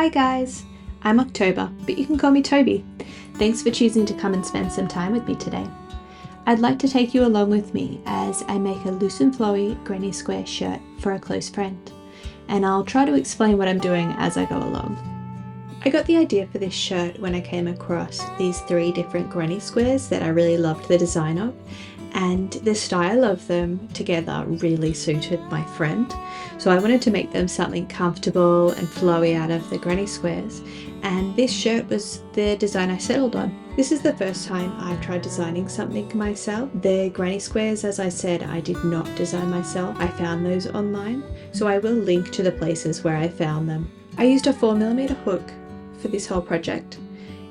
Hi guys, I'm October, but you can call me Toby. Thanks for choosing to come and spend some time with me today. I'd like to take you along with me as I make a loose and flowy granny square shirt for a close friend, and I'll try to explain what I'm doing as I go along. I got the idea for this shirt when I came across these 3 different granny squares that I really loved the design of, and the style of them together really suited my friend. So I wanted to make them something comfortable and flowy out of the granny squares, and this shirt was the design I settled on. This is the first time I've tried designing something myself. The granny squares, as I said, I did not design myself. I found those online, so I will link to the places where I found them. I used a 4mm hook for this whole project.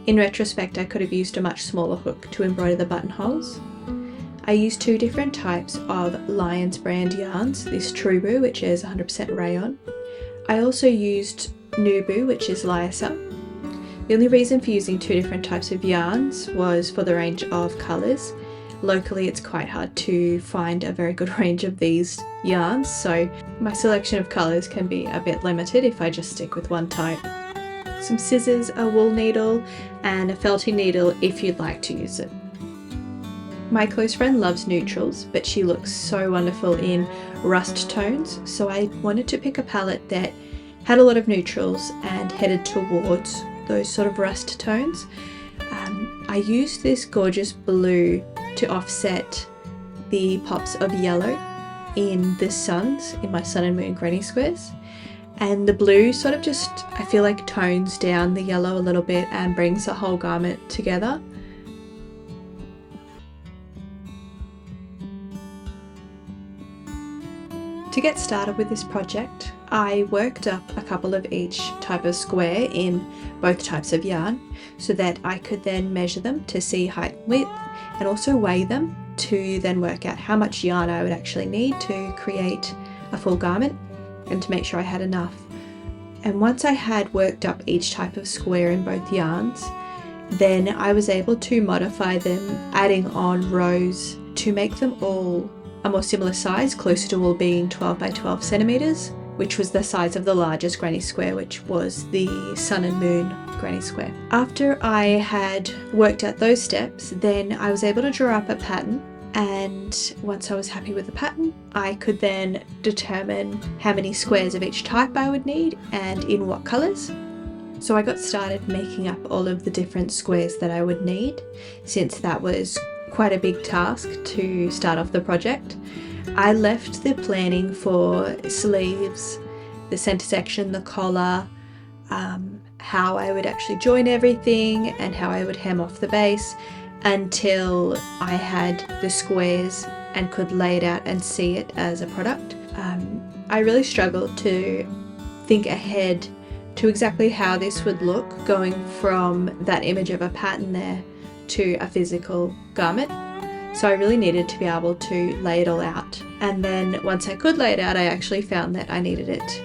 In retrospect, I could have used a much smaller hook to embroider the buttonholes. I used 2 different types of Lions brand yarns, this Trubu, which is 100% rayon. I also used Nubu, which is lyocell. The only reason for using 2 different types of yarns was for the range of colours. Locally it's quite hard to find a very good range of these yarns, so my selection of colours can be a bit limited if I just stick with one type. Some scissors, a wool needle and a felting needle if you'd like to use it. My close friend loves neutrals, but she looks so wonderful in rust tones, so I wanted to pick a palette that had a lot of neutrals and headed towards those sort of rust tones. I used this gorgeous blue to offset the pops of yellow in the suns, in my sun and moon granny squares. And the blue sort of just, I feel like, tones down the yellow a little bit and brings the whole garment together. To get started with this project, I worked up a couple of each type of square in both types of yarn so that I could then measure them to see height and width, and also weigh them to then work out how much yarn I would actually need to create a full garment and to make sure I had enough. And once I had worked up each type of square in both yarns, then I was able to modify them, adding on rows to make them all a more similar size, closer to all being 12 by 12 centimeters, which was the size of the largest granny square, which was the sun and moon granny square. After I had worked out those steps, then I was able to draw up a pattern, and once I was happy with the pattern, I could then determine how many squares of each type I would need and in what colors. So I got started making up all of the different squares that I would need, since that was quite a big task to start off the project. I left the planning for sleeves, the center section, the collar, how I would actually join everything and how I would hem off the base until I had the squares and could lay it out and see it as a product. I really struggled to think ahead to exactly how this would look, going from that image of a pattern there to a physical garment. So I really needed to be able to lay it all out. And then once I could lay it out, I actually found that I needed it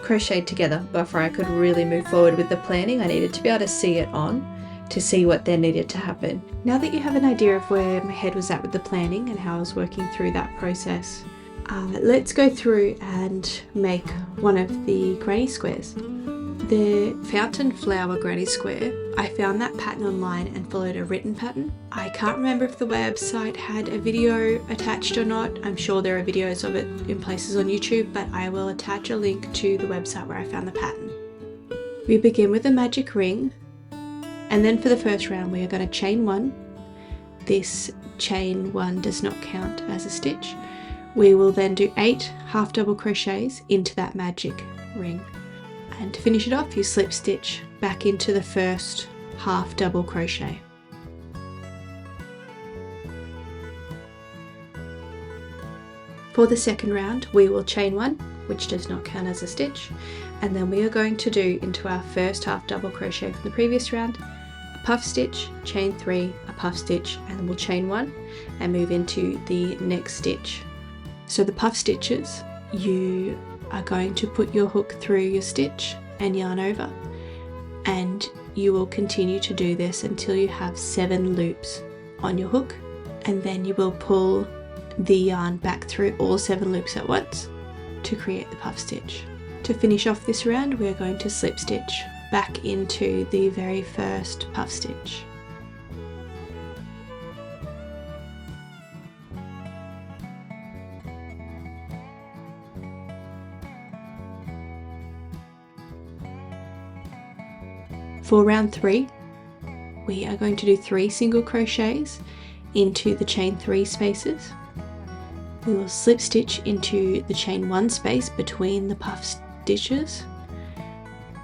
crocheted together before I could really move forward with the planning. I needed to be able to see it on, to see what then needed to happen. Now that you have an idea of where my head was at with the planning and how I was working through that process, let's go through and make one of the granny squares. The fountain flower granny square, I found that pattern online and followed a written pattern. I can't remember if the website had a video attached or not. I'm sure there are videos of it in places on YouTube, but I will attach a link to the website where I found the pattern. We begin with a magic ring, and then for the first round we are going to chain 1. This chain 1 does not count as a stitch. We will then do 8 half double crochets into that magic ring. And to finish it off, you slip stitch back into the first half double crochet. For the second round, we will chain 1, which does not count as a stitch, and then we are going to do into our first half double crochet from the previous round, a puff stitch, chain 3, a puff stitch, and then we'll chain 1 and move into the next stitch. So the puff stitches, you are going to put your hook through your stitch and yarn over, and you will continue to do this until you have 7 loops on your hook, and then you will pull the yarn back through all 7 loops at once to create the puff stitch. To finish off this round, we are going to slip stitch back into the very first puff stitch. For round 3, we are going to do 3 single crochets into the chain 3 spaces. We will slip stitch into the chain 1 space between the puff stitches,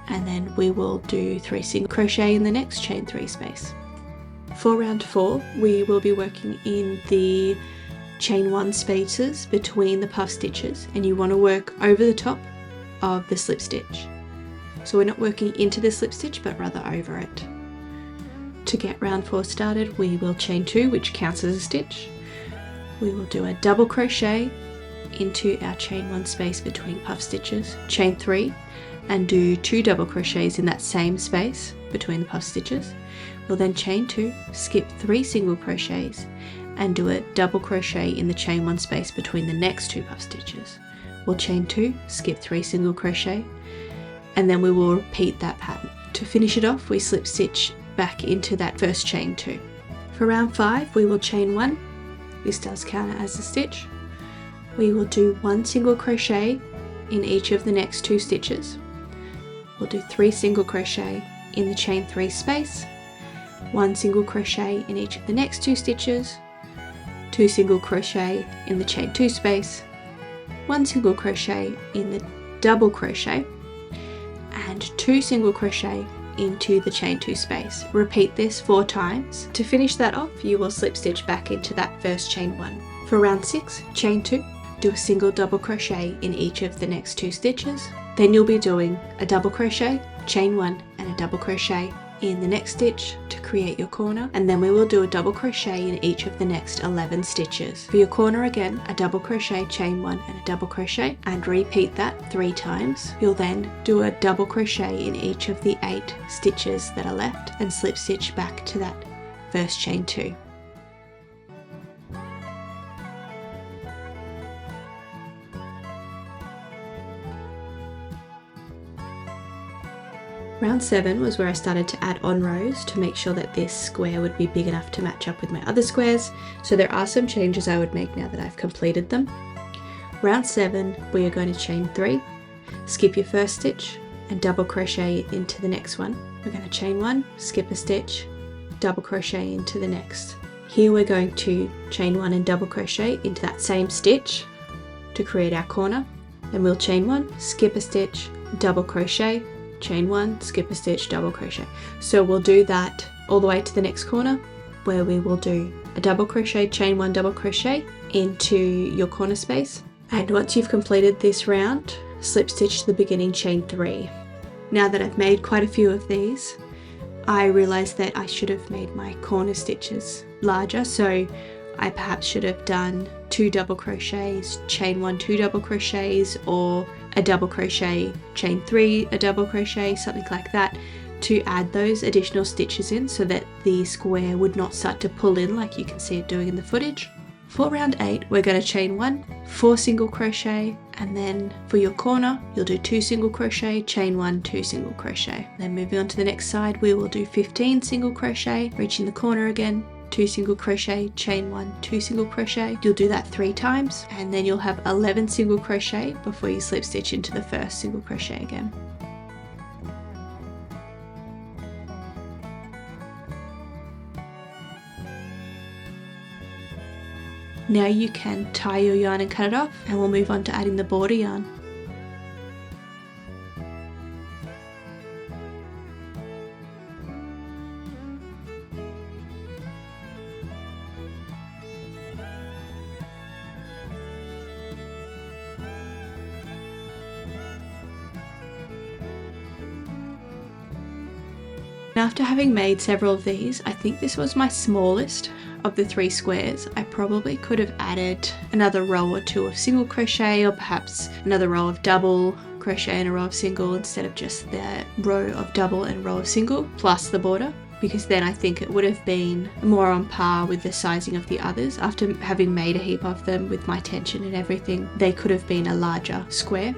and then we will do 3 single crochet in the next chain 3 space. For round 4, we will be working in the chain 1 spaces between the puff stitches, and you want to work over the top of the slip stitch. So we're not working into the slip stitch, but rather over it. To get round 4 started, we will chain 2, which counts as a stitch. We will do a double crochet into our chain 1 space between puff stitches, chain 3, and do 2 double crochets in that same space between the puff stitches. We'll then chain 2, skip 3 single crochets, and do a double crochet in the chain 1 space between the next 2 puff stitches. We'll chain 2, skip 3 single crochet, and then we will repeat that pattern. To finish it off, we slip stitch back into that first chain 2. For round 5, we will chain 1. This does count as a stitch. We will do 1 single crochet in each of the next 2 stitches. We'll do 3 single crochet in the chain 3 space, 1 single crochet in each of the next 2 stitches, 2 single crochet in the chain 2 space, 1 single crochet in the double crochet, and 2 single crochet into the chain 2 space. Repeat this 4 times. To finish that off, you will slip stitch back into that first chain 1. For round 6, chain 2, do a single double crochet in each of the next 2 stitches. Then you'll be doing a double crochet, chain 1, and a double crochet in the next stitch to create your corner, and then we will do a double crochet in each of the next 11 stitches. For your corner again, a double crochet, chain 1, and a double crochet, and repeat that 3 times. You'll then do a double crochet in each of the 8 stitches that are left and slip stitch back to that first chain 2. Round 7 was where I started to add on rows to make sure that this square would be big enough to match up with my other squares, so there are some changes I would make now that I've completed them. Round 7, we are going to chain 3, skip your first stitch and double crochet into the next one. We're going to chain 1, skip a stitch, double crochet into the next. Here we're going to chain 1 and double crochet into that same stitch to create our corner. Then we'll chain 1, skip a stitch, double crochet, chain 1, skip a stitch, double crochet. So we'll do that all the way to the next corner, where we will do a double crochet, chain 1, double crochet into your corner space. And once you've completed this round, slip stitch to the beginning chain 3. Now that I've made quite a few of these, I realized that I should have made my corner stitches larger, so I perhaps should have done 2 double crochets, chain 1, 2 double crochets, or a double crochet, chain 3, a double crochet, something like that, to add those additional stitches in so that the square would not start to pull in like you can see it doing in the footage. For round 8, we're going to chain 1, 4 single crochet, and then for your corner, you'll do 2 single crochet, chain 1, 2 single crochet. Then moving on to the next side, we will do 15 single crochet, reaching the corner again, 2 single crochet, chain 1, 2 single crochet. You'll do that 3 times, and then you'll have 11 single crochet before you slip stitch into the first single crochet again. Now you can tie your yarn and cut it off, and we'll move on to adding the border yarn. After having made several of these, I think this was my smallest of the 3 squares. I probably could have added another row or 2 of single crochet, or perhaps another row of double crochet and a row of single instead of just the row of double and row of single plus the border, because then I think it would have been more on par with the sizing of the others. After having made a heap of them with my tension and everything, they could have been a larger square.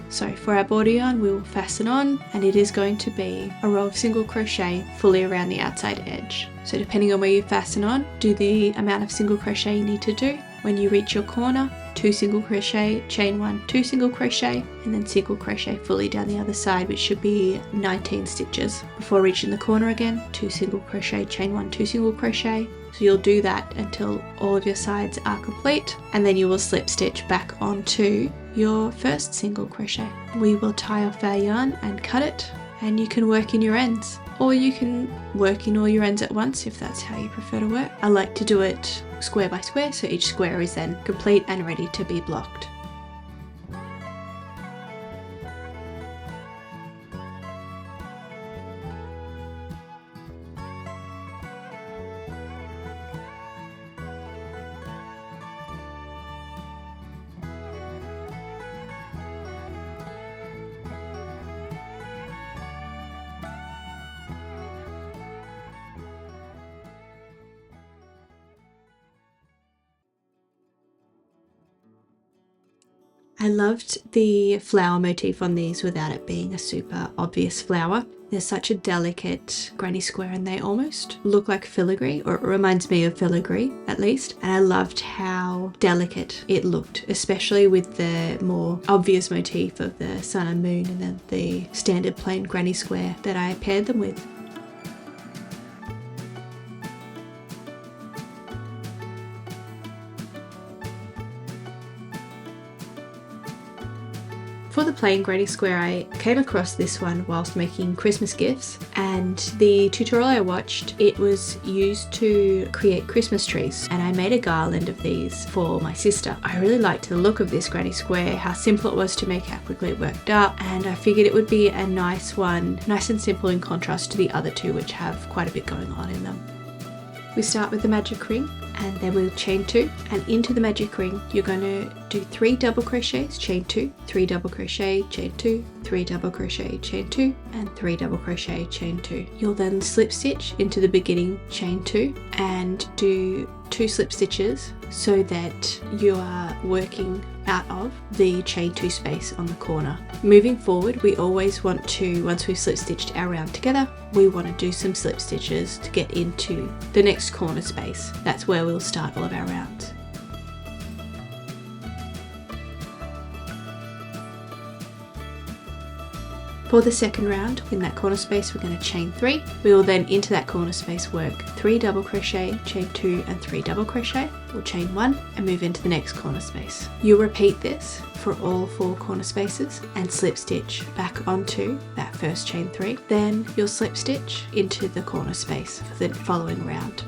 So for our border yarn, we will fasten on, and it is going to be a row of single crochet fully around the outside edge. So depending on where you fasten on, do the amount of single crochet you need to do. When you reach your corner, 2 single crochet, chain 1, 2 single crochet, and then single crochet fully down the other side, which should be 19 stitches. Before reaching the corner again, 2 single crochet, chain 1, 2 single crochet. So you'll do that until all of your sides are complete, and then you will slip stitch back onto your first single crochet. We will tie off our yarn and cut it, and you can work in your ends, or you can work in all your ends at once if that's how you prefer to work. I like to do it square by square, so each square is then complete and ready to be blocked. I loved the flower motif on these without it being a super obvious flower. There's such a delicate granny square and they almost look like filigree, or it reminds me of filigree at least. And I loved how delicate it looked, especially with the more obvious motif of the sun and moon and then the standard plain granny square that I paired them with. For the plain granny square, I came across this one whilst making Christmas gifts, and the tutorial I watched, it was used to create Christmas trees, and I made a garland of these for my sister. I really liked the look of this granny square, how simple it was to make, how quickly it worked up, and I figured it would be a nice one, nice and simple in contrast to the other two which have quite a bit going on in them. We start with the magic ring, and then we'll chain 2, and into the magic ring you're going to do 3 double crochets, chain 2, 3 double crochet, chain 2, 3 double crochet, chain 2, and 3 double crochet, chain 2. You'll then slip stitch into the beginning chain 2 and do 2 slip stitches so that you are working out of the chain 2 space on the corner. Moving forward, we always want to, once we've slip stitched our round together, we want to do some slip stitches to get into the next corner space. That's where we'll start all of our rounds. For the second round, in that corner space, we're going to chain 3. We will then into that corner space work 3 double crochet, chain 2 and 3 double crochet. We'll chain 1 and move into the next corner space. You'll repeat this for all 4 corner spaces and slip stitch back onto that first chain 3. Then you'll slip stitch into the corner space for the following round.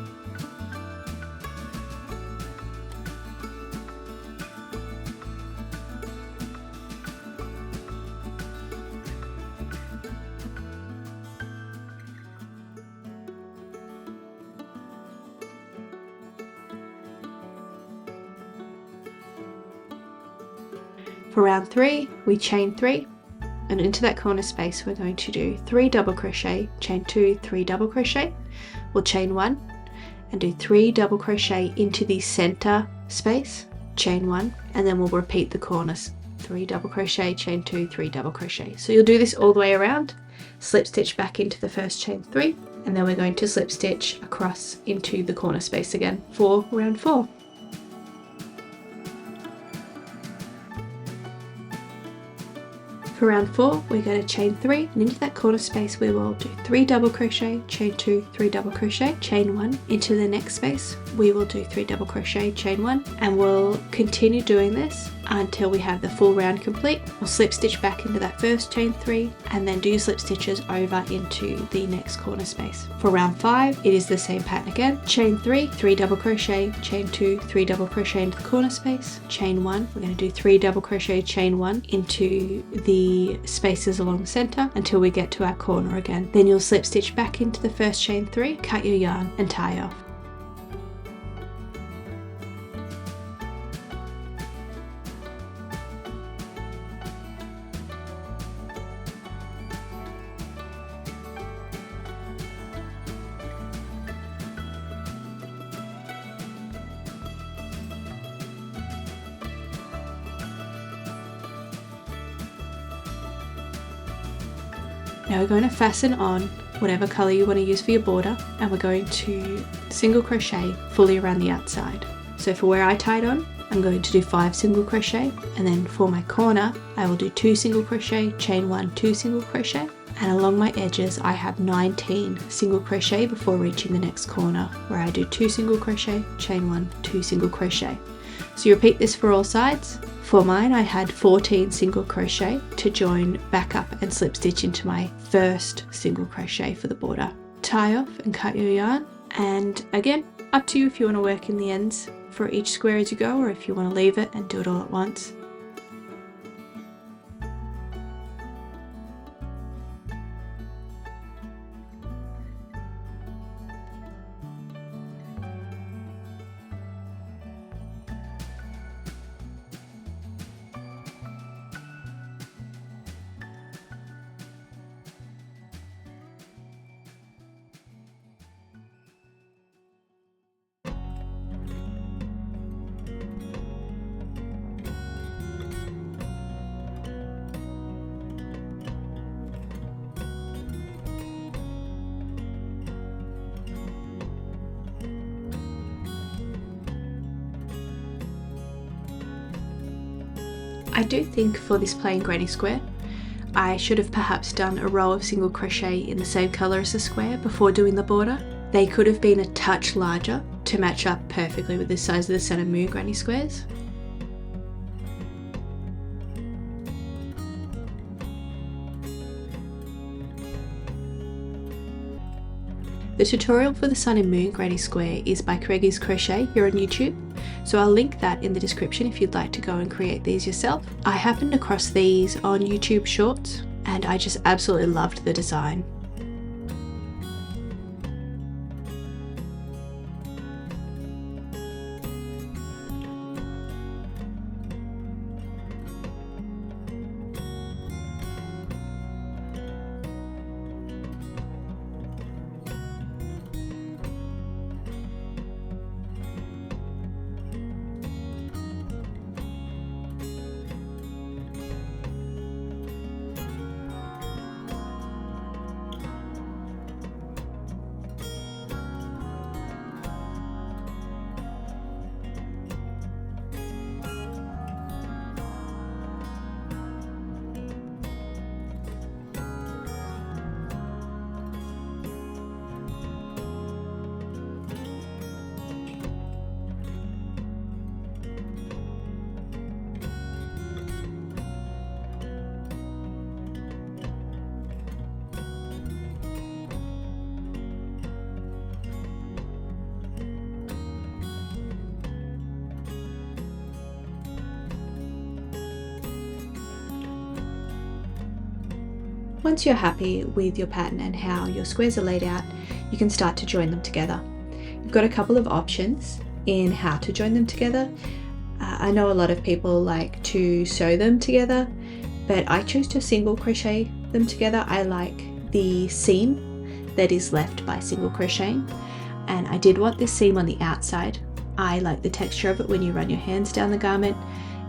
For round 3, we chain 3, and into that corner space we're going to do 3 double crochet, chain 2, 3 double crochet. We'll chain 1 and do 3 double crochet into the center space, chain 1, and then we'll repeat the corners. 3 double crochet, chain 2, 3 double crochet. So you'll do this all the way around, slip stitch back into the first chain 3, and then we're going to slip stitch across into the corner space again for round 4. For round 4, we're going to chain 3, and into that corner space we will do 3 double crochet, chain 2, 3 double crochet, chain 1. Into the next space we will do 3 double crochet, chain 1, and we'll continue doing this until we have the full round complete. We'll slip stitch back into that first chain 3 and then do slip stitches over into the next corner space. For round 5, it is the same pattern again. Chain 3, 3 double crochet, chain 2, 3 double crochet into the corner space, chain 1. We're going to do 3 double crochet, chain 1 into the spaces along the center until we get to our corner again. Then you'll slip stitch back into the first chain 3, cut your yarn and tie off. Now we're going to fasten on whatever colour you want to use for your border, and we're going to single crochet fully around the outside. So for where I tied on, I'm going to do 5 single crochet, and then for my corner I will do 2 single crochet, chain 1, 2 single crochet, and along my edges I have 19 single crochet before reaching the next corner, where I do 2 single crochet, chain 1, 2 single crochet. So you repeat this for all sides. For mine I had 14 single crochet to join back up and slip stitch into my first single crochet for the border. Tie off and cut your yarn, and again, up to you if you want to work in the ends for each square as you go, or if you want to leave it and do it all at once. I do think for this plain granny square, I should have perhaps done a row of single crochet in the same colour as the square before doing the border. They could have been a touch larger to match up perfectly with the size of the Sun and Moon granny squares. The tutorial for the Sun and Moon granny square is by Craigie's Crochet here on YouTube, so I'll link that in the description if you'd like to go and create these yourself. I happened across these on YouTube Shorts and I just absolutely loved the design. Once you're happy with your pattern and how your squares are laid out, you can start to join them together. You've got a couple of options in how to join them together. I know a lot of people like to sew them together, but I choose to single crochet them together. I like the seam that is left by single crocheting, and I did want this seam on the outside. I like the texture of it when you run your hands down the garment,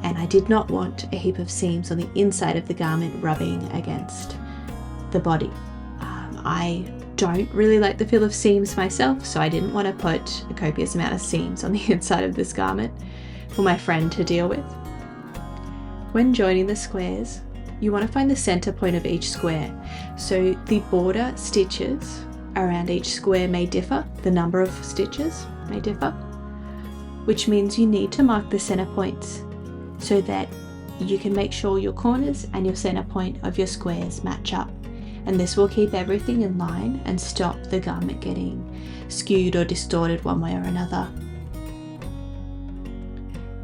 and I did not want a heap of seams on the inside of the garment rubbing against the body. I don't really like the feel of seams myself, so I didn't want to put a copious amount of seams on the inside of this garment for my friend to deal with. When joining the squares, you want to find the center point of each square. So the border stitches around each square may differ, the number of stitches may differ, which means you need to mark the center points so that you can make sure your corners and your center point of your squares match up. And this will keep everything in line and stop the garment getting skewed or distorted one way or another.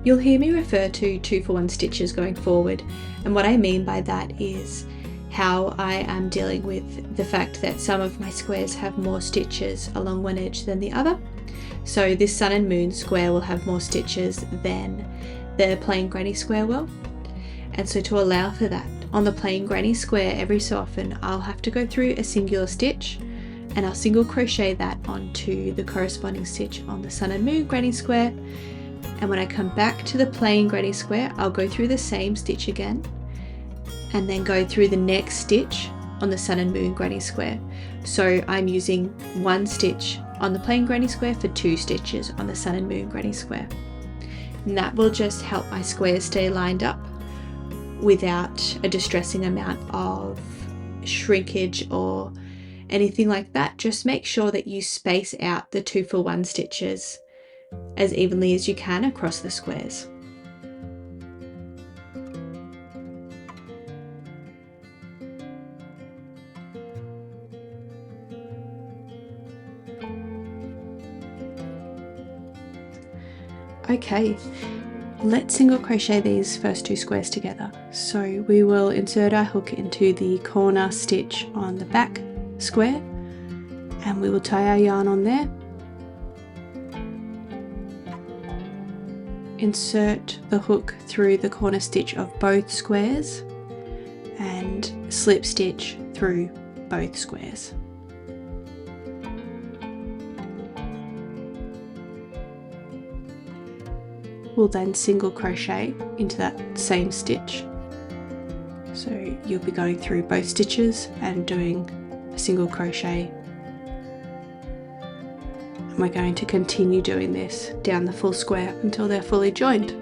You'll hear me refer to 2-for-1 stitches going forward, and what I mean by that is how I am dealing with the fact that some of my squares have more stitches along one edge than the other. So this Sun and Moon square will have more stitches than the plain granny square will, and so to allow for that, on the plain granny square every so often I'll have to go through a singular stitch and I'll single crochet that onto the corresponding stitch on the Sun and Moon granny square, and when I come back to the plain granny square I'll go through the same stitch again and then go through the next stitch on the sun and moon granny square. So I'm using 1 stitch on the plain granny square for 2 stitches on the sun and moon granny square. And that will just help my squares stay lined up without a distressing amount of shrinkage or anything like that. Just make sure that you space out the 2 for 1 stitches as evenly as you can across the squares. Okay, let's single crochet these first 2 squares together. So we will insert our hook into the corner stitch on the back square, and we will tie our yarn on there. Insert the hook through the corner stitch of both squares and slip stitch through both squares. We'll then single crochet into that same stitch. So you'll be going through both stitches and doing a single crochet. And we're going to continue doing this down the full square until they're fully joined.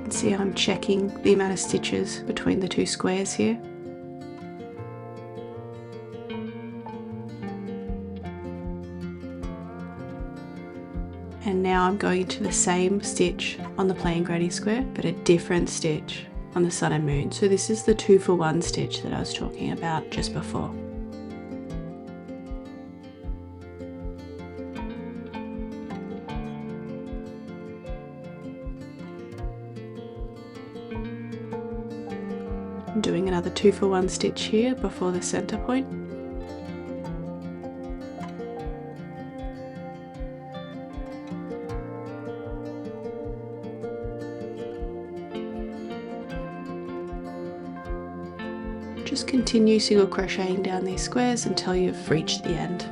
See, I'm checking the amount of stitches between the 2 squares here. And now I'm going into the same stitch on the plain granny square, but a different stitch on the sun and moon. So this is the 2 for 1 stitch that I was talking about just before. I'm doing another 2 for 1 stitch here before the center point. Just continue single crocheting down these squares until you've reached the end.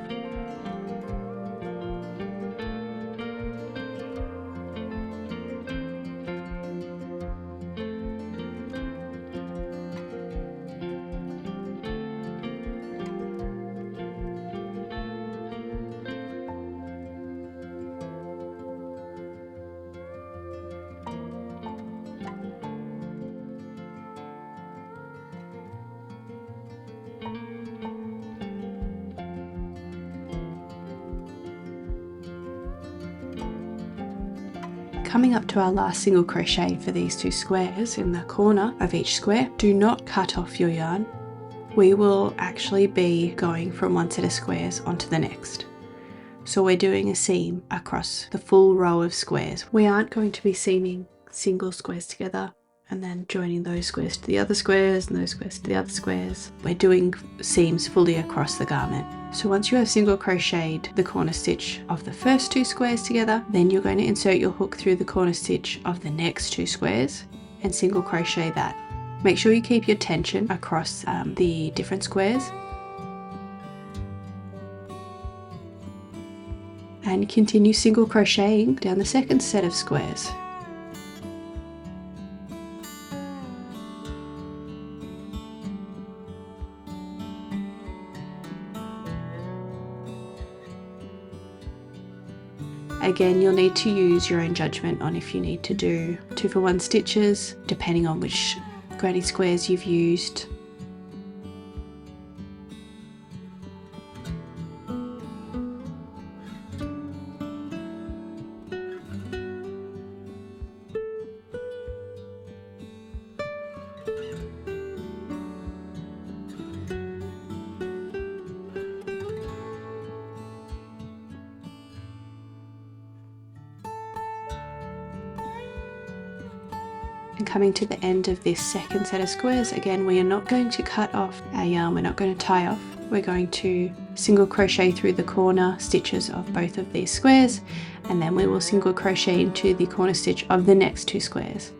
Coming up to our last single crochet for these 2 squares in the corner of each square, do not cut off your yarn. We will actually be going from one set of squares onto the next. So we're doing a seam across the full row of squares. We aren't going to be seaming single squares together and then joining those squares to the other squares and those squares to the other squares. We're doing seams fully across the garment. So once you have single crocheted the corner stitch of the first 2 squares together, then you're going to insert your hook through the corner stitch of the next 2 squares and single crochet that. Make sure you keep your tension across the different squares. And continue single crocheting down the second set of squares. Again, you'll need to use your own judgment on if you need to do 2 for 1 stitches, depending on which granny squares you've used. And coming to the end of this second set of squares, again, we are not going to cut off our yarn, we're not going to tie off. We're going to single crochet through the corner stitches of both of these squares, and then we will single crochet into the corner stitch of the next two squares.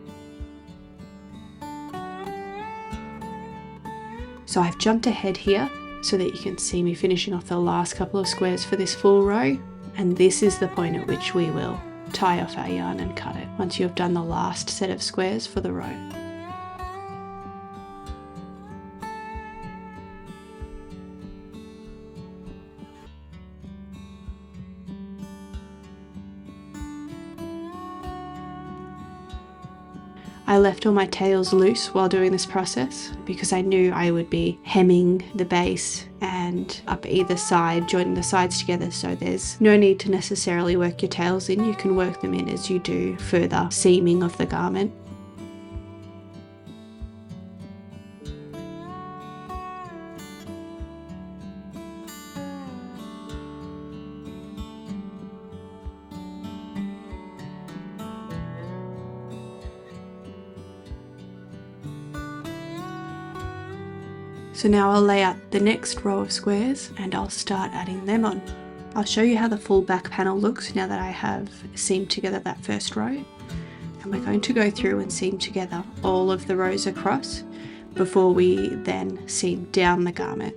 So I've jumped ahead here so that you can see me finishing off the last couple of squares for this full row, and this is the point at which we will tie off our yarn and cut it once you've done the last set of squares for the row. I left all my tails loose while doing this process because I knew I would be hemming the base and up either side, joining the sides together, so there's no need to necessarily work your tails in. You can work them in as you do further seaming of the garment. So now I'll lay out the next row of squares and I'll start adding them on. I'll show you how the full back panel looks now that I have seamed together that first row. And we're going to go through and seam together all of the rows across before we then seam down the garment.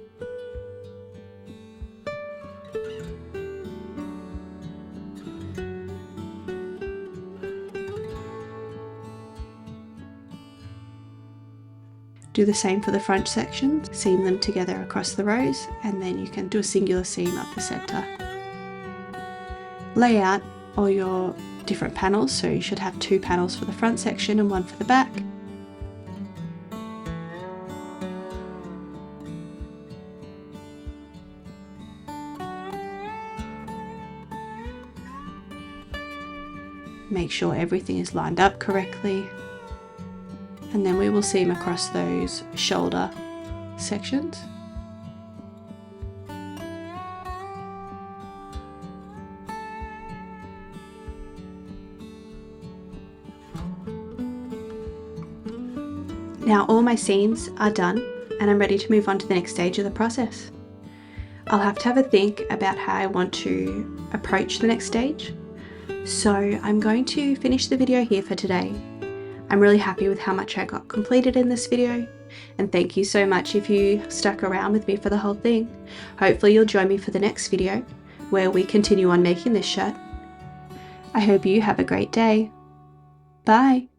Do the same for the front sections, seam them together across the rows, and then you can do a singular seam up the center. Lay out all your different panels, so you should have 2 panels for the front section and 1 for the back. Make sure everything is lined up correctly. And then we will seam across those shoulder sections. Now all my seams are done and I'm ready to move on to the next stage of the process. I'll have to have a think about how I want to approach the next stage. So I'm going to finish the video here for today. I'm really happy with how much I got completed in this video, and thank you so much if you stuck around with me for the whole thing. Hopefully you'll join me for the next video where we continue on making this shirt. I hope you have a great day. Bye!